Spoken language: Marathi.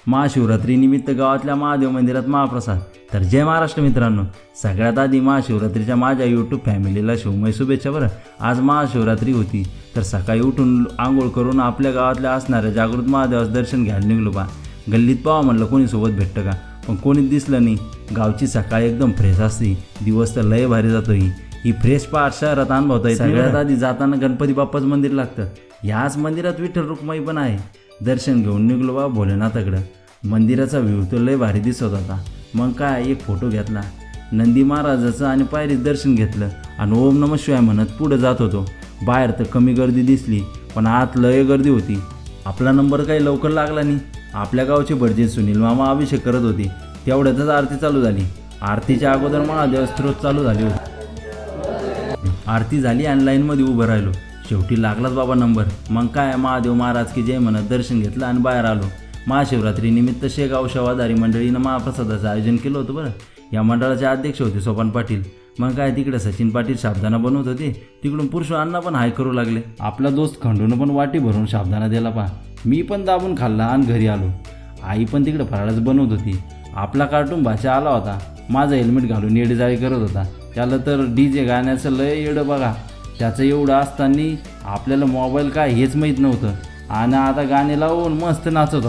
महाशिवरात्रीनिमित्त गावातल्या महादेव मंदिरात महाप्रसाद. तर जय महाराष्ट्र मित्रांनो, सगळ्यात आधी महाशिवरात्रीच्या माझ्या यूट्यूब फॅमिलीला शिवमय शुभेच्छा. बरं, आज महाशिवरात्री होती तर सकाळी उठून आंघोळ करून आपल्या गावातल्या असणाऱ्या जागृत महादेवाचं दर्शन घ्यायला निघलो. गल्लीत पाहा म्हणलं कोणी सोबत भेटतं का, पण कोणीच दिसलं नाही. गावची सकाळ एकदम फ्रेश असते, दिवस तर लय भारी जातो. ही फ्रेश पहाट शहरात अनुभवता येते. सगळ्यात आधी जाताना गणपती बाप्पाचं मंदिर लागतं. याच मंदिरात विठ्ठल रुक्माई पण आहे. दर्शन घेऊन निघलो बा भोलेनाथाकडं. मंदिराचा व्ह्यू तर लय भारी दिसत होता. मग काय एक फोटो घेतला, नंदी महाराजाचं आणि पायरीत दर्शन घेतलं आणि ओम नमः शिवाय म्हणत पुढे जात होतो. बाहेर तर कमी गर्दी दिसली, पण आत लय गर्दी होती. आपला नंबर काही लवकर लागला नाही. आपल्या गावचे भटजी सुनील मामा अभिषेक करत होते. तेवढ्यातच आरती चालू झाली. आरतीच्या अगोदर महादेव स्तोत्र चालू झाले होते. आरती झाली आणि लाईनमध्ये उभं राहिलो. शेवटी लागलाच बाबा नंबर. मग काय महादेव महाराज की जय म्हणत दर्शन घेतलं आणि बाहेर आलो. महाशिवरात्रीनिमित्त शेगाव सेवाधारी मंडळीनं महाप्रसादाचं आयोजन केलं होतं. बरं, या मंडळाचे अध्यक्ष होते सोपान पाटील. मग काय तिकडे सचिन पाटील साबुदाणा बनवत होते. तिकडून पुरुष अण्णा पण हाय करू लागले. आपला दोस्त खंडून पण वाटी भरून साबुदाणा दिला. मी पण दाबून खाल्ला आणि घरी आलो. आई पण तिकडे फराळच बनवत होती. आपला कार्टून भाषा आला होता. माझं हेल्मेट घालून येडेजाळी करत होता. त्याला तर DJ गाण्याचं लय येडं बघा. त्याचं एवढं असताना आपल्याला मोबाईल काय हेच माहीत नव्हतं आणि आता गाणे लावून मस्त नाचत होता.